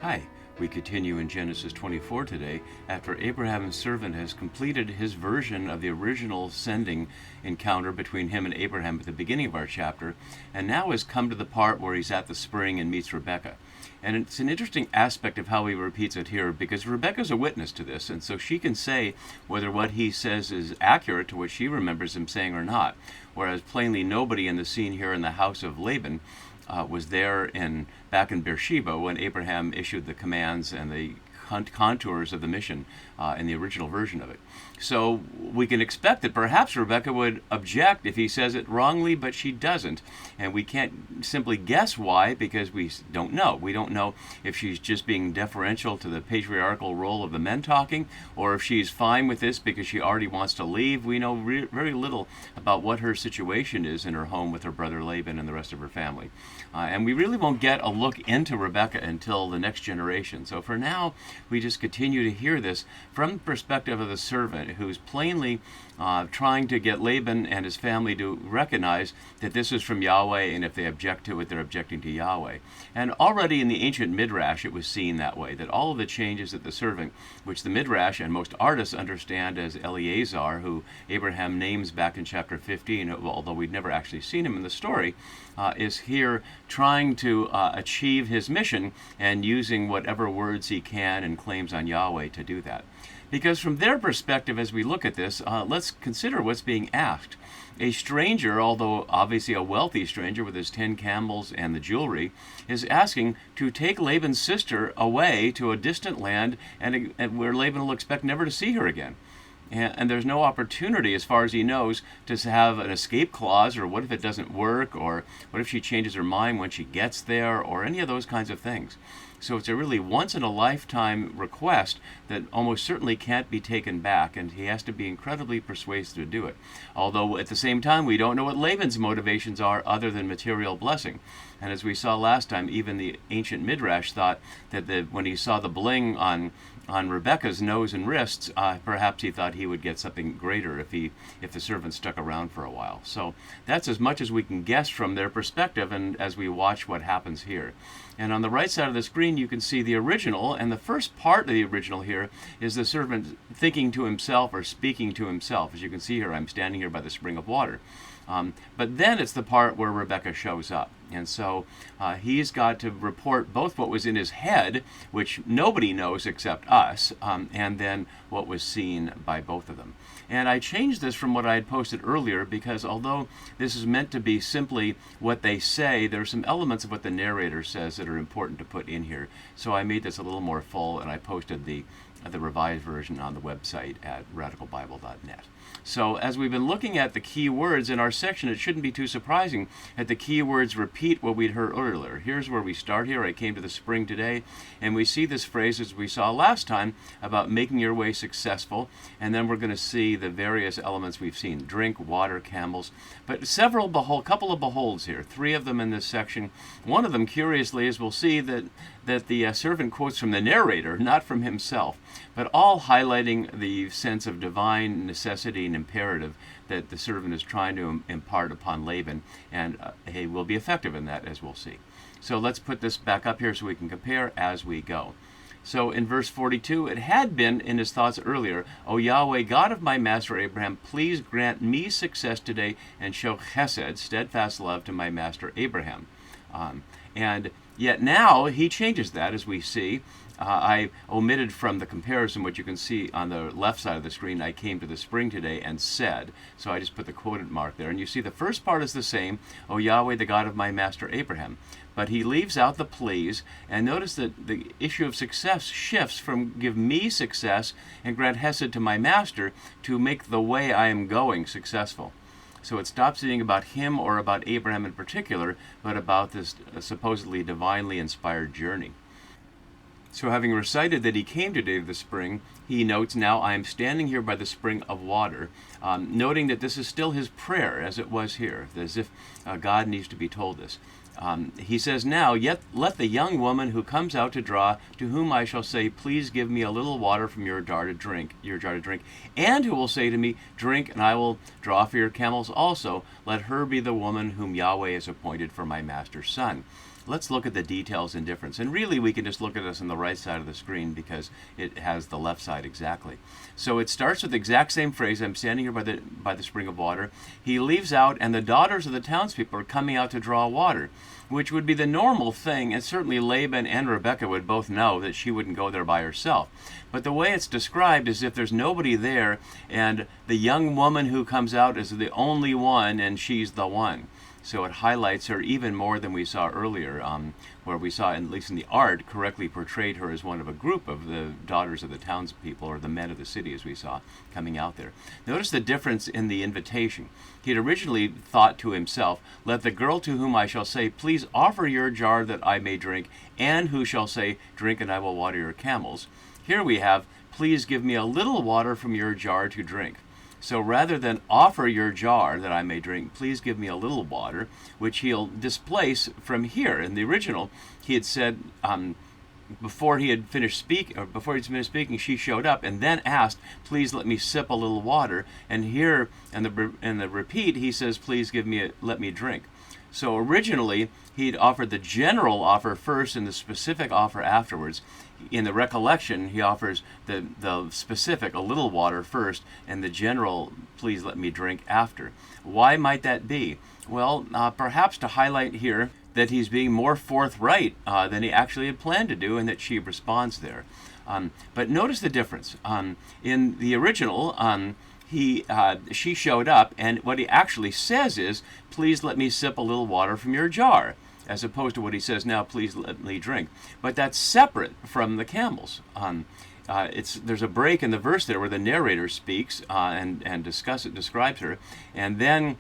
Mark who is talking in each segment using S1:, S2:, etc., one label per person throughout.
S1: Hi, we continue in Genesis 24 today after Abraham's servant has completed his version of the original sending encounter between him and Abraham at the beginning of our chapter, and now has come to the part where he's at the spring and meets Rebekah. And it's an interesting aspect of how he repeats it here because Rebekah's a witness to this, and so she can say whether what he says is accurate to what she remembers him saying or not, whereas plainly nobody in the scene here in the house of Laban was there back in Beersheba when Abraham issued the commands and the contours of the mission in the original version of it. So we can expect that perhaps Rebekah would object if he says it wrongly, but she doesn't. And we can't simply guess why because we don't know. We don't know if she's just being deferential to the patriarchal role of the men talking, or if she's fine with this because she already wants to leave. We know very little about what her situation is in her home with her brother Laban and the rest of her family. And we really won't get a look into Rebekah until the next generation. So for now, we just continue to hear this from the perspective of the servant who's plainly trying to get Laban and his family to recognize that this is from Yahweh, and if they object to it, they're objecting to Yahweh. And already in the ancient Midrash, it was seen that way, that all of the changes that the servant, which the Midrash and most artists understand as Eleazar, who Abraham names back in chapter 15, although we've never actually seen him in the story, is here trying to achieve his mission and using whatever words he can and claims on Yahweh to do that. Because from their perspective, as we look at this, let's consider what's being asked. A stranger, although obviously a wealthy stranger with his 10 camels and the jewelry, is asking to take Laban's sister away to a distant land and where Laban will expect never to see her again. And there's no opportunity, as far as he knows, to have an escape clause, or what if it doesn't work, or what if she changes her mind when she gets there, or any of those kinds of things. So it's a really once-in-a-lifetime request that almost certainly can't be taken back, and he has to be incredibly persuasive to do it. Although at the same time, we don't know what Laban's motivations are other than material blessing. And as we saw last time, even the ancient Midrash thought that when he saw the bling on Rebekah's nose and wrists, perhaps he thought he would get something greater if the servant stuck around for a while. So that's as much as we can guess from their perspective, and as we watch what happens here. And on the right side of the screen, you can see the original, and the first part of the original here is the servant thinking to himself or speaking to himself. As you can see here, I'm standing here by the spring of water. But then it's the part where Rebekah shows up. And so he's got to report both what was in his head, which nobody knows except us, and then what was seen by both of them. And I changed this from what I had posted earlier because although this is meant to be simply what they say, there are some elements of what the narrator says that are important to put in here. So I made this a little more full, and I posted the revised version on the website at radicalbible.net. So as we've been looking at the key words in our section, it shouldn't be too surprising that the key words repeat what we'd heard earlier. Here's where we start here. I came to the spring today, and we see this phrase as we saw last time about making your way successful, and then we're going to see the various elements we've seen: drink, water, camels, but couple of beholds here, 3 of them in this section. One of them, curiously, as we'll see, that the servant quotes from the narrator, not from himself, but all highlighting the sense of divine necessity and imperative that the servant is trying to impart upon Laban, and he will be effective in that, as we'll see. So let's put this back up here so we can compare as we go. So in verse 42, it had been in his thoughts earlier, O Yahweh, God of my master Abraham, please grant me success today and show chesed, steadfast love, to my master Abraham. And yet now he changes that, as we see. I omitted from the comparison what you can see on the left side of the screen. I came to the spring today and said, so I just put the quoted mark there. And you see the first part is the same, O Yahweh, the God of my master Abraham. But he leaves out the please, and notice that the issue of success shifts from give me success and grant hesed to my master to make the way I am going successful. So it stops being about him or about Abraham in particular, but about this supposedly divinely inspired journey. So having recited that he came today to the spring, he notes, now I am standing here by the spring of water, noting that this is still his prayer, as it was here, as if God needs to be told this. He says, now, yet let the young woman who comes out to draw, to whom I shall say, please give me a little water from your jar to drink, and who will say to me, drink, and I will draw for your camels also, let her be the woman whom Yahweh has appointed for my master's son. let's look at the details and difference. And really, we can just look at this on the right side of the screen because it has the left side exactly. So it starts with the exact same phrase, I'm standing here by the spring of water. He leaves out, and the daughters of the townspeople are coming out to draw water, which would be the normal thing, and certainly Laban and Rebekah would both know that she wouldn't go there by herself. But the way it's described is if there's nobody there, and the young woman who comes out is the only one, and she's the one. So it highlights her even more than we saw earlier, where we saw, at least in the art, correctly portrayed her as one of a group of the daughters of the townspeople, or the men of the city, as we saw, coming out there. Notice the difference in the invitation. He had originally thought to himself, let the girl to whom I shall say, please offer your jar that I may drink, and who shall say, drink and I will water your camels. Here we have, please give me a little water from your jar to drink. So rather than offer your jar that I may drink, please give me a little water, which he'll displace from here. In the original, he had said, before he had finished speaking, she showed up and then asked, please let me sip a little water. And here, in the repeat, he says, please let me drink. So originally, he'd offered the general offer first and the specific offer afterwards. In the recollection, he offers the specific, a little water first, and the general, please let me drink, after. Why might that be? Well, perhaps to highlight here that he's being more forthright than he actually had planned to do, and that she responds there. But notice the difference. In the original, she showed up, and what he actually says is, please let me sip a little water from your jar, as opposed to what he says now, please let me drink. But that's separate from the camels. There's a break in the verse there where the narrator speaks and describes her, and then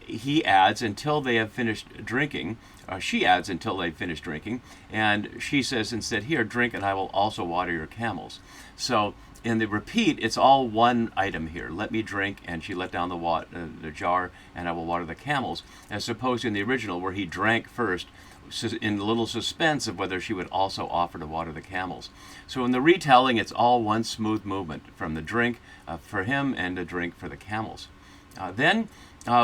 S1: he adds, until they have finished drinking. She adds, until they've finished drinking, and she says instead here, drink and I will also water your camels. So in the repeat, it's all one item here. Let me drink, and she let down the jar, and I will water the camels, as opposed to in the original where he drank first, in a little suspense of whether she would also offer to water the camels. So in the retelling, it's all one smooth movement from the drink for him and the drink for the camels. Then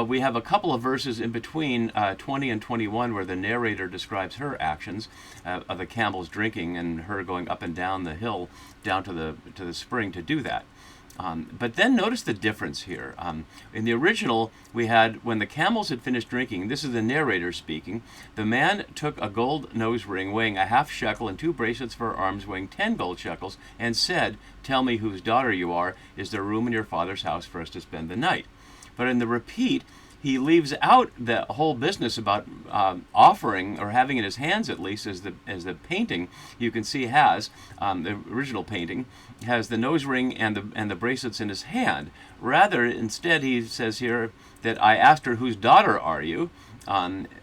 S1: we have a couple of verses in between 20 and 21 where the narrator describes her actions of the camels drinking and her going up and down the hill down to the spring to do that. But then notice the difference here. In the original, we had, when the camels had finished drinking, this is the narrator speaking, the man took a gold nose ring weighing a half shekel and 2 bracelets for arms weighing 10 gold shekels and said, tell me whose daughter you are. Is there room in your father's house for us to spend the night? But in the repeat, he leaves out the whole business about offering, or having in his hands at least, as the painting you can see has, the original painting, has the nose ring and the bracelets in his hand. Rather, instead, he says here that I asked her, whose daughter are you?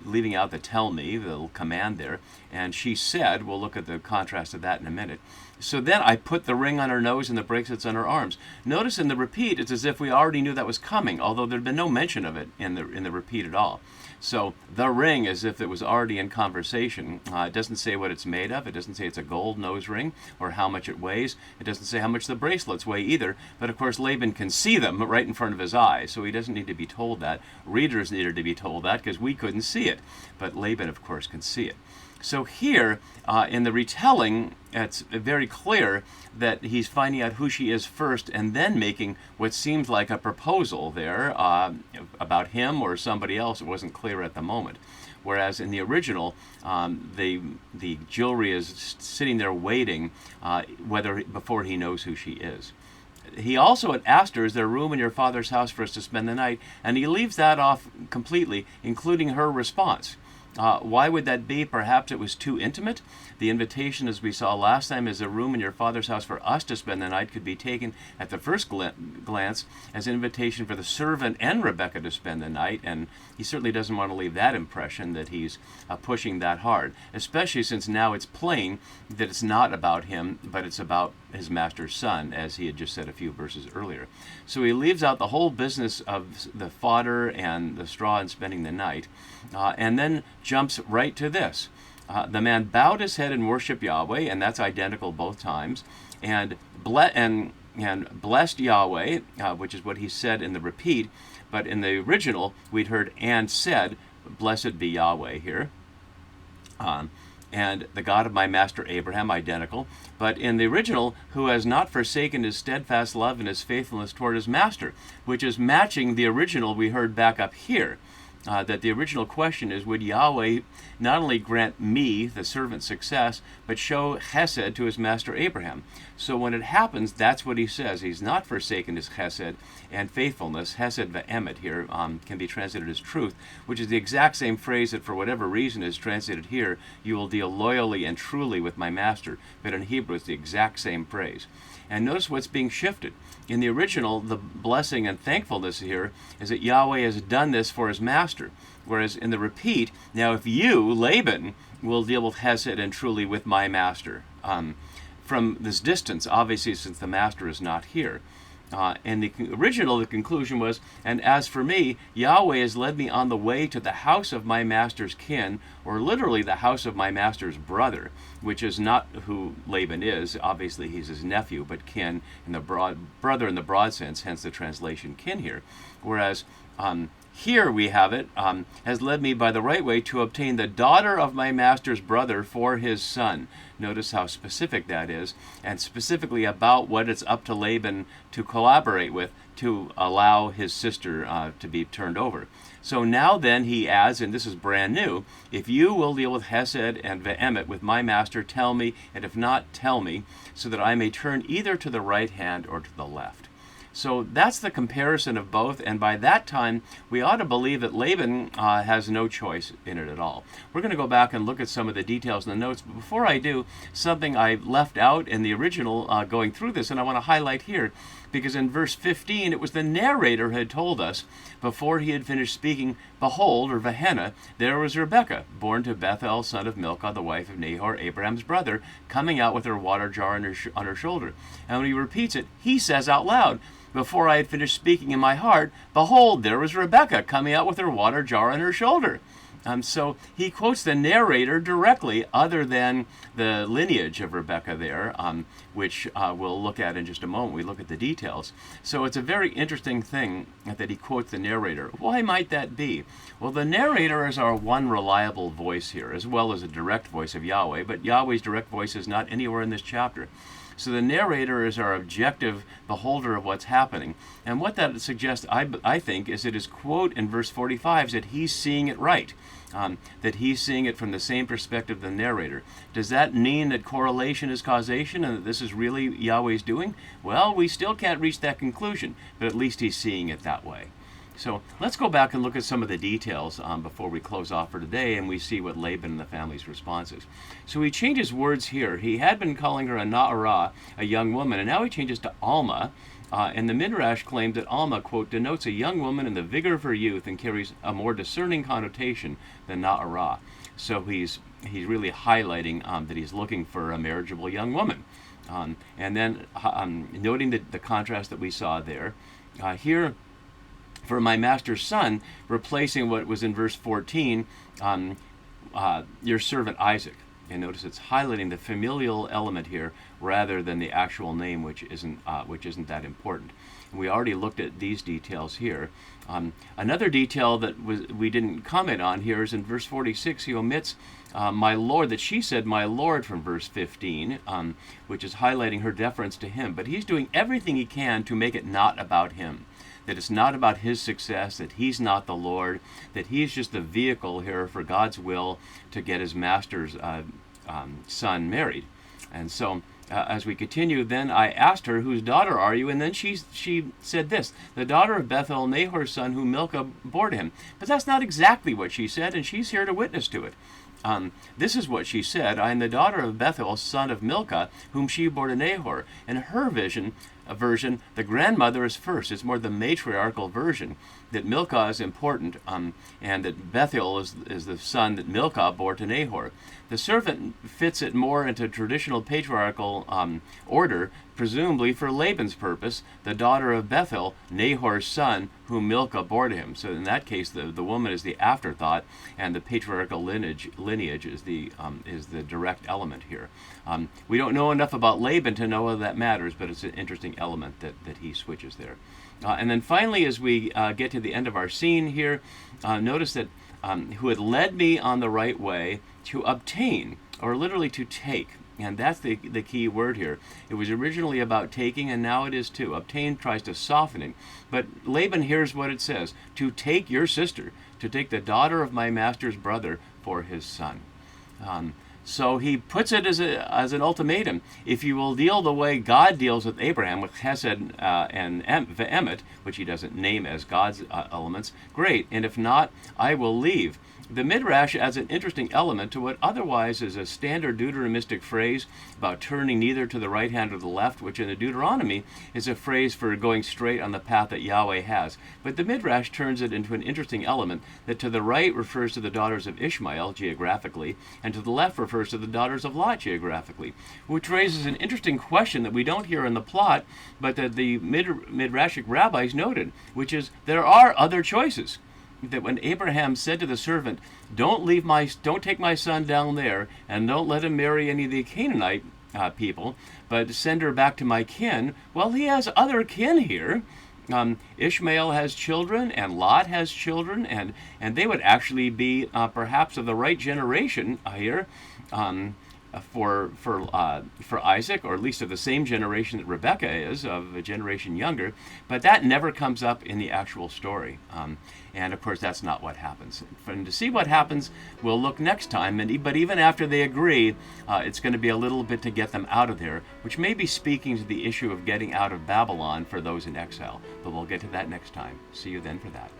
S1: Leaving out the tell me, the little command there. And she said, we'll look at the contrast of that in a minute. So then I put the ring on her nose and the bracelets on her arms. Notice in the repeat, it's as if we already knew that was coming, although there had been no mention of it in the repeat at all. So the ring, as if it was already in conversation. It doesn't say what it's made of. It doesn't say it's a gold nose ring or how much it weighs. It doesn't say how much the bracelets weigh either. But of course, Laban can see them right in front of his eyes, so he doesn't need to be told that. Readers needed to be told that because we couldn't see it. But Laban, of course, can see it. So here, in the retelling, it's very clear that he's finding out who she is first and then making what seems like a proposal there about him or somebody else. It wasn't clear at the moment. Whereas in the original, the jewelry is sitting there waiting before he knows who she is. He also had asked her, is there room in your father's house for us to spend the night? And he leaves that off completely, including her response. Why would that be? Perhaps it was too intimate. The invitation, as we saw last time, is a room in your father's house for us to spend the night could be taken at the first glance as an invitation for the servant and Rebekah to spend the night, and he certainly doesn't want to leave that impression that he's pushing that hard, especially since now it's plain that it's not about him, but it's about his master's son, as he had just said a few verses earlier. So he leaves out the whole business of the fodder and the straw and spending the night, and then jumps right to this. The man bowed his head and worshiped Yahweh, and that's identical both times, and blessed Yahweh, which is what he said in the repeat, but in the original we'd heard and said, blessed be Yahweh here. And the God of my master Abraham, identical. But in the original, who has not forsaken his steadfast love and his faithfulness toward his master, which is matching the original we heard back up here. That the original question is, would Yahweh not only grant me, the servant, success, but show chesed to his master Abraham? So when it happens, that's what he says. He's not forsaken his chesed and faithfulness. Chesed ve'emet here can be translated as truth, which is the exact same phrase that for whatever reason is translated here, you will deal loyally and truly with my master. But in Hebrew, it's the exact same phrase. And notice what's being shifted. In the original, the blessing and thankfulness here is that Yahweh has done this for his master. Whereas in the repeat, now if you, Laban, will deal with Hesed and truly with my master. From this distance, obviously, since the master is not here. And the original, the conclusion was, and as for me, Yahweh has led me on the way to the house of my master's kin, or literally the house of my master's brother, which is not who Laban is. Obviously, he's his nephew, but kin in the brother in the broad sense, hence the translation kin here. Whereas here we have it, has led me by the right way to obtain the daughter of my master's brother for his son. Notice how specific that is, and specifically about what it's up to Laban to collaborate with to allow his sister to be turned over. So now then he adds, and this is brand new, if you will deal with Hesed and Ve'emet with my master, tell me, and if not, tell me, so that I may turn either to the right hand or to the left. So that's the comparison of both, and by that time, we ought to believe that Laban has no choice in it at all. We're going to go back and look at some of the details in the notes, but before I do, something I left out in the original going through this, and I want to highlight here, because in verse 15, it was the narrator who had told us, before he had finished speaking, behold, or Vehenna, there was Rebekah, born to Bethuel, son of Milcah, the wife of Nahor, Abraham's brother, coming out with her water jar on her shoulder. And when he repeats it, he says out loud, before I had finished speaking in my heart, behold, there was Rebekah coming out with her water jar on her shoulder. So he quotes the narrator directly, other than the lineage of Rebekah there, which we'll look at in just a moment. We look at the details. So it's a very interesting thing that he quotes the narrator. Why might that be? Well, the narrator is our one reliable voice here, as well as a direct voice of Yahweh, but Yahweh's direct voice is not anywhere in this chapter. So the narrator is our objective beholder of what's happening. And what that suggests, I think, is that his quote in verse 45 is that he's seeing it right, that he's seeing it from the same perspective the narrator. Does that mean that correlation is causation and that this is really Yahweh's doing? Well, we still can't reach that conclusion, but at least he's seeing it that way. So let's go back and look at some of the details before we close off for today, and we see what Laban and the family's response is. So he changes words here. He had been calling her a Na'arah, a young woman, and now he changes to Alma. And the Midrash claimed that Alma, quote, denotes a young woman in the vigor of her youth and carries a more discerning connotation than Na'arah. So he's really highlighting that he's looking for a marriageable young woman. And then noting the contrast that we saw there, here, for my master's son, replacing what was in verse 14, your servant Isaac. And notice it's highlighting the familial element here rather than the actual name, which isn't that important. And we already looked at these details here. Another detail that we didn't comment on here is in verse 46, he omits my Lord, that she said my Lord from verse 15, which is highlighting her deference to him. But he's doing everything he can to make it not about him. That it's not about his success, that he's not the Lord, that he's just the vehicle here for God's will to get his master's son married. And so as we continue, then I asked her, whose daughter are you? And then she said this, the daughter of Bethuel, Nahor's son, whom Milcah bore to him. But that's not exactly what she said, and she's here to witness to it. This is what she said, I am the daughter of Bethuel, son of Milcah, whom she bore to Nahor. In her version, the grandmother is first. It's more the matriarchal version, that Milcah is important, and that Bethuel is the son that Milcah bore to Nahor. The servant fits it more into traditional patriarchal order, presumably for Laban's purpose, the daughter of Bethuel, Nahor's son, whom Milcah bore to him. So in that case, the woman is the afterthought, and the patriarchal lineage is the direct element here. We don't know enough about Laban to know whether that matters, but it's an interesting element that he switches there. And then finally, as we get to the end of our scene here, notice that who had led me on the right way to obtain, or literally to take. And that's the key word here. It was originally about taking, and now it is too. Obtain tries to soften it. But Laban hears what it says: to take your sister, to take the daughter of my master's brother for his son. So he puts it as an ultimatum. If you will deal the way God deals with Abraham, with Chesed and Ve'emet, which he doesn't name as God's elements, great. And if not, I will leave. The Midrash adds an interesting element to what otherwise is a standard Deuteronomistic phrase about turning neither to the right hand or the left, which in the Deuteronomy is a phrase for going straight on the path that Yahweh has. But the Midrash turns it into an interesting element that to the right refers to the daughters of Ishmael geographically, and to the left refers to the daughters of Lot geographically, which raises an interesting question that we don't hear in the plot, but that the Midrashic rabbis noted, which is there are other choices. That when Abraham said to the servant, don't take my son down there, and don't let him marry any of the Canaanite people, but send her back to my kin, well, he has other kin here. Ishmael has children, and Lot has children, and they would actually be perhaps of the right generation here for Isaac, or at least of the same generation that Rebekah is, of a generation younger. But that never comes up in the actual story. And of course, that's not what happens. And to see what happens, we'll look next time. But even after they agree, it's going to be a little bit to get them out of there, which may be speaking to the issue of getting out of Babylon for those in exile. But we'll get to that next time. See you then for that.